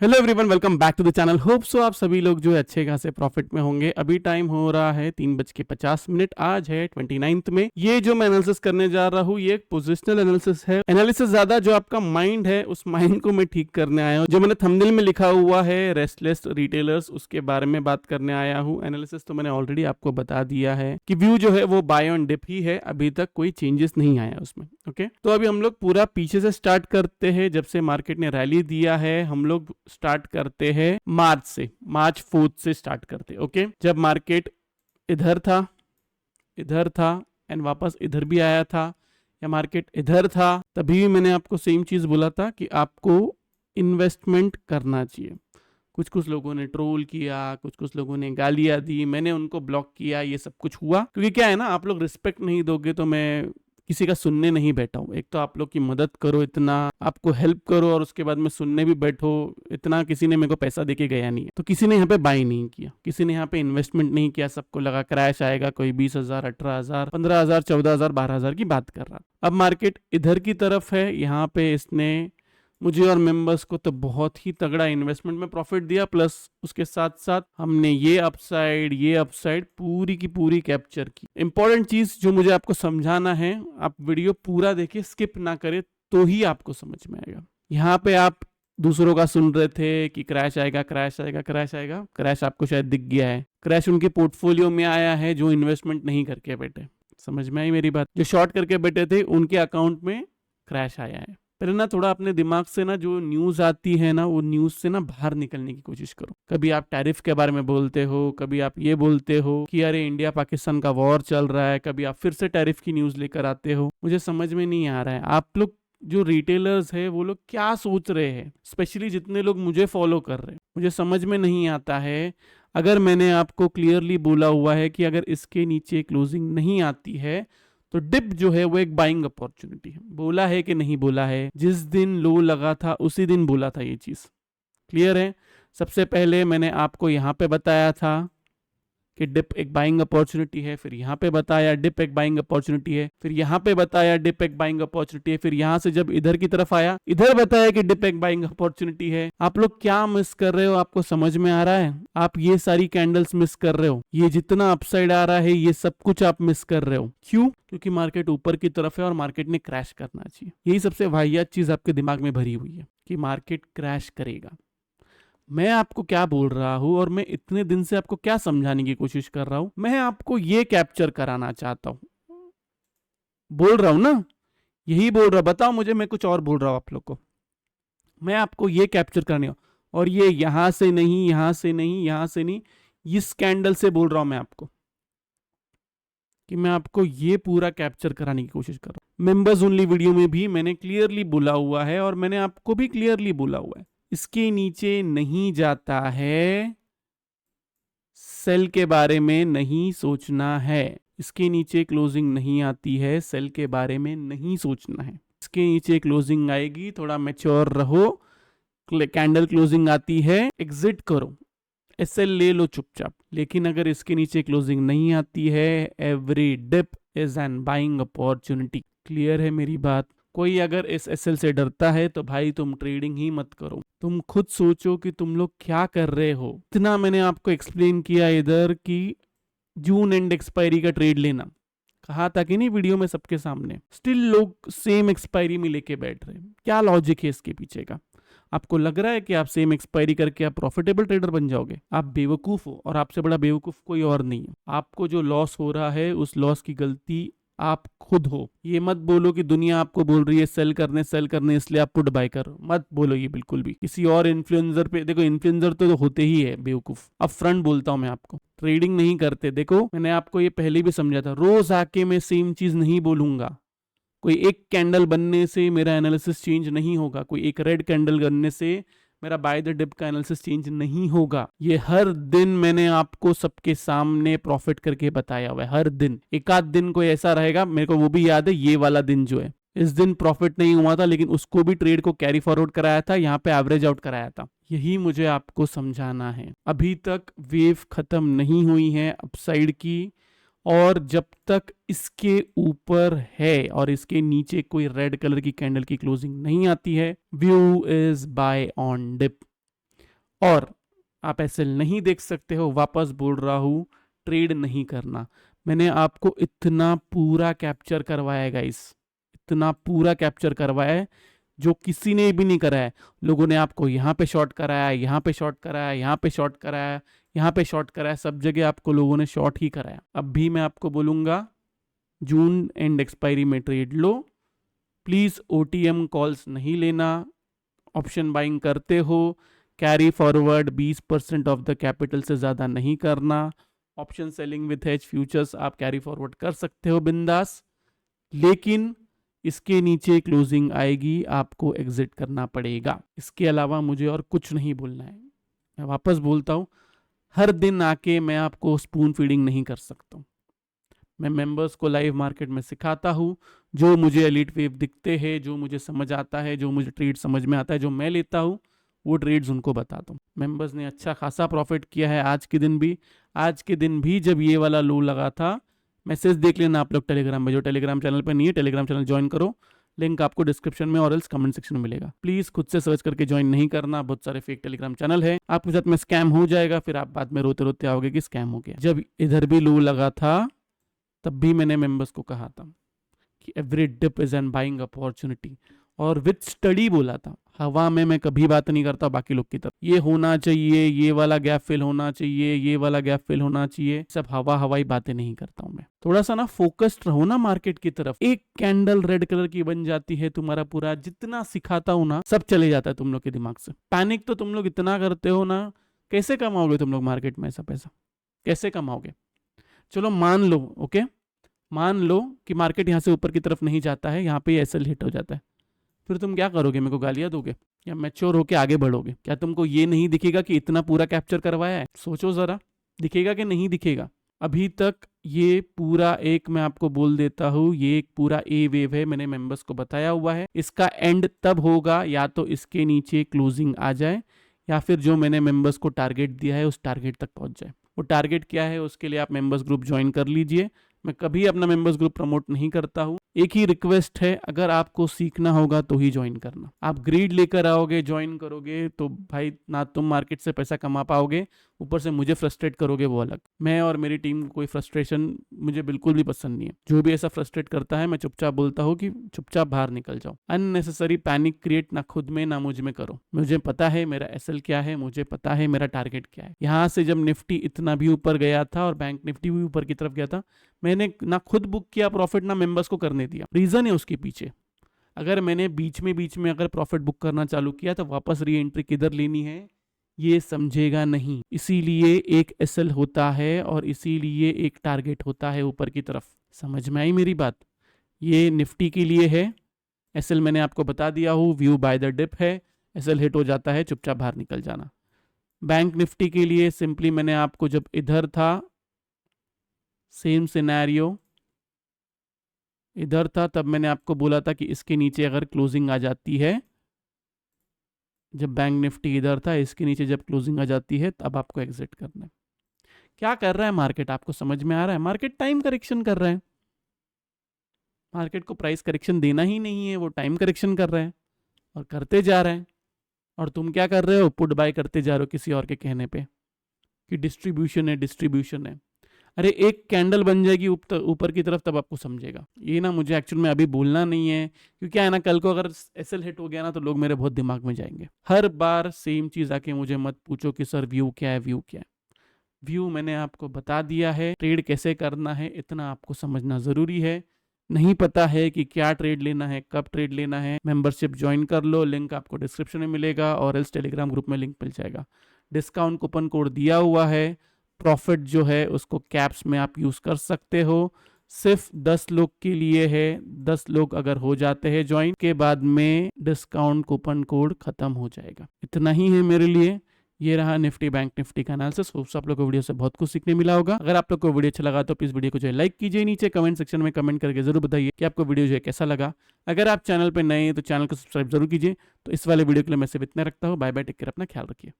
Hello everyone, welcome back to the channel. Hope so आप सभी लोग जो है अच्छे खासे प्रॉफिट में होंगे। अभी टाइम हो रहा है 3:50। आज है 29 में। ये जो मैं एनालिसिस करने जा रहा हूँ ये एक पोजिशनल एनालिसिस है। एनालिसिस ज्यादा जो आपका माइंड है उस माइंड को मैं ठीक करने आया हूँ। जो मैंने थंबनेल में लिखा हुआ है रेस्टलेस रिटेलर्स, उसके बारे में बात करने आया हूँ। एनालिसिस तो मैंने ऑलरेडी आपको बता दिया है कि व्यू जो है वो बाय ऑन डिप ही है, अभी तक कोई चेंजेस नहीं आया उसमें। ओके, तो अभी हम लोग पूरा पीछे से स्टार्ट करते हैं। जब से मार्केट ने रैली दिया है हम लोग स्टार्ट करते हैं मार्च 4 से स्टार्ट करते हैं। ओके, जब मार्केट इधर था एंड वापस इधर भी आया था, या मार्केट इधर था, तभी भी मैंने आपको सेम चीज बोला था कि आपको इन्वेस्टमेंट करना चाहिए। कुछ कुछ लोगों ने ट्रोल किया, कुछ कुछ लोगों ने गालियां दी, मैंने उनको ब्लॉक किया, ये सब कुछ हुआ। क्योंकि क्या है ना, आप लोग रिस्पेक्ट नहीं दोगे तो मैं किसी का सुनने नहीं बैठा हूँ। एक तो आप लोग की मदद करो, इतना आपको हेल्प करो, और उसके बाद में सुनने भी बैठो, इतना किसी ने मेरे को पैसा देके गया नहीं है। तो किसी ने यहाँ पे बाई नहीं किया, किसी ने यहाँ पे इन्वेस्टमेंट नहीं किया। सबको लगा क्रैश आएगा, कोई 20,000, 18,000, 15,000, 14,000, 12,000 की बात कर रहा। अब मार्केट इधर की तरफ है, यहाँ पे इसने मुझे और मेंबर्स को तो बहुत ही तगड़ा इन्वेस्टमेंट में प्रॉफिट दिया, प्लस उसके साथ साथ हमने ये अपसाइड पूरी की पूरी कैप्चर की। इंपॉर्टेंट चीज जो मुझे आपको समझाना है, आप वीडियो पूरा देखिए, स्किप ना करें, तो ही आपको समझ में आएगा। यहाँ पे आप दूसरों का सुन रहे थे कि क्रैश आएगा, क्रैश आपको शायद दिख गया है। क्रैश उनके पोर्टफोलियो में आया है जो इन्वेस्टमेंट नहीं करके बैठे। समझ में आई मेरी बात? जो शॉर्ट करके बैठे थे उनके अकाउंट में क्रैश आया है। पहले ना थोड़ा अपने दिमाग से ना जो न्यूज आती है ना, वो न्यूज से ना बाहर निकलने की कोशिश करो। कभी आप टैरिफ के बारे में बोलते हो, कभी आप ये बोलते हो कि अरे इंडिया पाकिस्तान का वॉर चल रहा है, कभी आप फिर से टैरिफ की न्यूज लेकर आते हो। मुझे समझ में नहीं आ रहा है आप लोग जो रिटेलर्स है वो लोग क्या सोच रहे हैं, स्पेशली जितने लोग मुझे फॉलो कर रहे हैं। मुझे समझ में नहीं आता है। अगर मैंने आपको क्लियरली बोला हुआ है कि अगर इसके नीचे क्लोजिंग नहीं आती है तो डिप जो है वो एक बाइंग अपॉर्चुनिटी है। बोला है कि नहीं बोला है? जिस दिन लो लगा था उसी दिन बोला था ये चीज। क्लियर है? सबसे पहले मैंने आपको यहां पे बताया था कि डिप एक बाइंग अपॉर्चुनिटी है, फिर यहाँ पे बताया डिप एक बाइंग अपॉर्चुनिटी है, फिर यहाँ पे बताया डिप एक बाइंग अपॉर्चुनिटी है, फिर यहाँ से जब इधर की तरफ आया इधर बताया कि डिप एक बाइंग अपॉर्चुनिटी है। आप लोग क्या मिस कर रहे हो? आपको समझ में आ रहा है? आप ये सारी कैंडल्स मिस कर रहे हो, ये जितना अपसाइड आ रहा है ये सब कुछ आप मिस कर रहे हो। क्यों? क्योंकि मार्केट ऊपर की तरफ है और मार्केट ने क्रैश करना चाहिए। यही सबसे वाहियात चीज आपके दिमाग में भरी हुई है कि मार्केट क्रैश करेगा। मैं आपको क्या बोल रहा हूं और मैं इतने दिन से आपको क्या समझाने की कोशिश कर रहा हूं, मैं आपको ये कैप्चर कराना चाहता हूं। बोल रहा हूं ना, यही बोल रहा हूं। बताओ मुझे, मैं कुछ और बोल रहा हूं आप लोग को। मैं आपको ये कैप्चर करने हो, और ये यहां से नहीं, यहां से नहीं, यहां से नहीं, इस कैंडल से बोल रहा हूं मैं आपको कि मैं आपको ये पूरा कैप्चर कराने की कोशिश कर रहा हूं। मेंबर्स ओनली वीडियो में भी मैंने क्लियरली बोला हुआ है और मैंने आपको भी क्लियरली बोला हुआ है, इसके नीचे नहीं जाता है सेल के बारे में नहीं सोचना है। इसके नीचे क्लोजिंग नहीं आती है, सेल के बारे में नहीं सोचना है। इसके नीचे क्लोजिंग आएगी, थोड़ा मैच्योर रहो। कैंडल क्लोजिंग आती है, एग्जिट करो, एसएल ले लो चुपचाप। लेकिन अगर इसके नीचे क्लोजिंग नहीं आती है, every dip is an buying opportunity. Clear है मेरी बात? कोई अगर इस एसएल से डरता है तो भाई तुम ट्रेडिंग ही मत करो। तुम खुद सोचो कि तुम लोग क्या कर रहे हो। इतना मैंने आपको एक्सप्लेन किया इधर कि जून एंड एक्सपायरी का ट्रेड लेना, कहा था कि नहीं वीडियो में सबके सामने। स्टिल लोग सेम एक्सपायरी में लेके बैठ रहे हैं। क्या लॉजिक है इसके पीछे का? आपको लग रहा है कि आप सेम एक्सपायरी करके आप प्रॉफिटेबल ट्रेडर बन जाओगे? आप बेवकूफ हो, और आपसे बड़ा बेवकूफ कोई और नहीं है। आपको जो लॉस हो रहा है उस लॉस की गलती आप खुद हो। ये मत बोलो कि दुनिया आपको बोल रही है सेल करने इसलिए आप पुट बाय करो, मत बोलो ये बिल्कुल भी। किसी और इन्फ्लुएंसर पे देखो, इन्फ्लुएंसर तो होते ही है बेवकूफ। अब फ्रंट बोलता हूं मैं आपको, ट्रेडिंग नहीं करते। देखो मैंने आपको ये पहले भी समझा था, रोज आके मैं सेम चीज नहीं बोलूंगा। कोई एक कैंडल बनने से मेरा एनालिसिस चेंज नहीं होगा, कोई एक रेड कैंडल बनने से मेरा बाय द डिप का एनालिसिस चेंज नहीं होगा। ये हर दिन मैंने आपको सबके सामने प्रॉफिट करके बताया हुआ है, हर दिन। एक आध दिन कोई ऐसा रहेगा, मेरे को वो भी याद है, ये वाला दिन जो है, इस दिन प्रॉफिट नहीं हुआ था, लेकिन उसको भी ट्रेड को कैरी फॉरवर्ड कराया था, यहाँ पे एवरेज आउट कराया था। यही मुझे आपको समझाना है। अभी तक वेव खत्म नहीं हुई है अपसाइड की, और जब तक इसके ऊपर है और इसके नीचे कोई रेड कलर की कैंडल की क्लोजिंग नहीं आती है, view is buy on dip. और आप एसएल नहीं देख सकते हो, वापस बोल रहा हूँ, ट्रेड नहीं करना। मैंने आपको इतना पूरा कैप्चर करवाया है गाइस, इतना पूरा कैप्चर करवाया है जो किसी ने भी नहीं कराया। लोगों ने आपको यहाँ पे शॉर्ट कराया, यहाँ पे शॉर्ट कराया, यहाँ पे शॉर्ट कराया, यहाँ पे शॉर्ट कराया, सब जगह आपको लोगों ने शॉर्ट ही कराया। अब भी मैं आपको बोलूंगा जून एंड एक्सपायरी में trade low, please OTM calls नहीं लेना। ऑप्शन बाइंग करते हो, carry forward 20% of the capital से ज़्यादा नहीं करना। Option selling with hedge futures आप कैरी फॉरवर्ड कर सकते हो बिंदास, लेकिन इसके नीचे क्लोजिंग आएगी, आपको एग्जिट करना पड़ेगा। इसके अलावा मुझे और कुछ नहीं बोलना है। मैं वापस बोलता हूँ, हर दिन आके मैं आपको स्पून फीडिंग नहीं कर सकता हूँ। मैं मेंबर्स को लाइव मार्केट में सिखाता हूँ, जो मुझे एलिट वेव दिखते हैं, जो मुझे समझ आता है, जो मुझे ट्रेड समझ में आता है, जो मैं लेता हूँ, वो ट्रेड्स उनको बताता हूँ। मेंबर्स ने अच्छा खासा प्रॉफिट किया है आज के दिन भी। आज के दिन भी जब ये वाला लो लगा था, मैसेज देख लेना आप लोग टेलीग्राम में, जो टेलीग्राम चैनल पर नहीं है टेलीग्राम चैनल ज्वाइन करो, लिंक आपको डिस्क्रिप्शन में और एल्स कमेंट सेक्शन में मिलेगा। प्लीज खुद से सर्च करके ज्वाइन नहीं करना, बहुत सारे फेक टेलीग्राम चैनल है, आपके साथ में स्कैम हो जाएगा, फिर आप बाद में रोते रोते आओगे कि स्कैम हो गया। जब इधर भी लो लगा था तब भी मैंने मेंबर्स को कहा था कि every dip is an buying opportunity, और विद स्टडी बोला था। हवा में मैं कभी बात नहीं करता बाकी लोग की तरफ, ये होना चाहिए, ये वाला गैप फिल होना चाहिए, ये वाला गैप फिल होना चाहिए, सब हवाई बातें नहीं करता हूं मैं। थोड़ा सा ना फोकस्ड रहो ना मार्केट की तरफ। एक कैंडल रेड कलर की बन जाती है, तुम्हारा पूरा जितना सिखाता हूं ना सब चले जाता है तुम लोग के दिमाग से। पैनिक तो तुम लोग इतना करते हो ना, कैसे कमाओगे तुम लोग मार्केट में ऐसा पैसा, कैसे कमाओगे? चलो मान लो, ओके, मान लो कि मार्केट यहाँ से ऊपर की तरफ नहीं जाता है, यहाँ पे एसएल हिट हो जाता है, फिर तुम क्या करोगे? मेरे को गालियां दोगे या मैच्योर होके आगे बढ़ोगे? क्या तुमको ये नहीं दिखेगा कि इतना पूरा कैप्चर करवाया है? सोचो जरा, दिखेगा कि नहीं दिखेगा? अभी तक ये पूरा एक, मैं आपको बोल देता हूँ, ये एक पूरा ए वेव है, मैंने मेंबर्स को बताया हुआ है। इसका एंड तब होगा या तो इसके नीचे क्लोजिंग आ जाए, या फिर जो मैंने मेंबर्स को टारगेट दिया है उस टारगेट तक पहुंच जाए। वो टारगेट क्या है, उसके लिए आप मेंबर्स ग्रुप ज्वाइन कर लीजिए। मैं कभी अपना मेंबर्स ग्रुप प्रमोट नहीं करता हूँ। एक ही रिक्वेस्ट है, अगर आपको सीखना होगा तो ही ज्वाइन करना। आप ग्रीड लेकर आओगे, ज्वाइन करोगे तो भाई ना तुम मार्केट से पैसा कमा पाओगे, ऊपर से मुझे फ्रस्ट्रेट करोगे, वो अलग। मैं और मेरी टीम को कोई फ्रस्ट्रेशन मुझे बिल्कुल भी पसंद नहीं है। जो भी ऐसा फ्रस्ट्रेट करता है मैं चुपचाप बोलता हूँ कि चुपचाप बाहर निकल जाओ। अननेसेसरी पैनिक क्रिएट ना खुद में ना मुझ में करो। मुझे पता है मेरा एसएल क्या है, मुझे पता है मेरा टारगेट क्या है। यहाँ से जब निफ्टी इतना भी ऊपर गया था और बैंक निफ्टी भी ऊपर की तरफ गया था, मैंने ना खुद बुक किया प्रॉफिट, ना मेंबर्स को करने दिया। रीजन है उसके पीछे। अगर मैंने बीच में अगर प्रॉफिट बुक करना चालू किया तो वापस री एंट्री किधर लेनी है ये समझेगा नहीं। इसीलिए एक एसएल होता है और इसीलिए एक टारगेट होता है ऊपर की तरफ। समझ में आई मेरी बात? ये निफ्टी के लिए है, एसएल मैंने आपको बता दिया हूँ, व्यू बाय द डिप है, एसएल हिट हो जाता है चुपचाप बाहर निकल जाना। बैंक निफ्टी के लिए सिंपली मैंने आपको, जब इधर था सेम सिनेरियो, इधर था, तब मैंने आपको बोला था कि इसके नीचे अगर क्लोजिंग आ जाती है, जब बैंक निफ्टी इधर था, इसके नीचे जब क्लोजिंग आ जाती है तब आपको एग्जिट करना है। क्या कर रहा है मार्केट, आपको समझ में आ रहा है? मार्केट टाइम करेक्शन कर रहा है। मार्केट को प्राइस करेक्शन देना ही नहीं है, वो टाइम करेक्शन कर रहा है और करते जा रहे हैं। और तुम क्या कर रहे हो? पुट बाय करते जा रहे हो किसी और के कहने पे कि डिस्ट्रीब्यूशन है, डिस्ट्रीब्यूशन है। अरे एक कैंडल बन जाएगी ऊपर की तरफ, तब आपको समझेगा। ये ना मुझे एक्चुअल में अभी बोलना नहीं है, क्योंकि क्या है ना, कल को अगर एसएल हिट हो गया ना तो लोग मेरे बहुत दिमाग में जाएंगे। हर बार सेम चीज आके मुझे मत पूछो कि सर व्यू क्या है, व्यू क्या है। व्यू मैंने आपको बता दिया है, ट्रेड कैसे करना है इतना आपको समझना जरूरी है। नहीं पता है कि क्या ट्रेड लेना है, कब ट्रेड लेना है, मेंबरशिप ज्वाइन कर लो, लिंक आपको डिस्क्रिप्शन में मिलेगा और एल्स टेलीग्राम ग्रुप में लिंक मिल जाएगा। डिस्काउंट कूपन कोड दिया हुआ है, प्रॉफिट जो है उसको कैप्स में आप यूज कर सकते हो। सिर्फ 10 लोग के लिए है, 10 लोग अगर हो जाते हैं ज्वाइन के बाद में डिस्काउंट कूपन कोड खत्म हो जाएगा। इतना ही है मेरे लिए। ये रहा निफ्टी बैंक निफ्टी का एनालिसिस। होप्स आप लोग को वीडियो से बहुत कुछ सीखने मिला होगा। अगर आप लोग को वीडियो अच्छा लगा तो प्लीज वीडियो को जो है लाइक कीजिए, नीचे कमेंट सेक्शन में कमेंट करके जरूर बताइए कि आपको वीडियो जो है कैसा लगा। अगर आप चैनल पे नए हैं तो चैनल को सब्सक्राइब जरूर कीजिए। तो इस वाले वीडियो के लिए मैं सिर्फ इतना रखता हूँ। बाय बाय, टेक केयर, अपना ख्याल रखिए।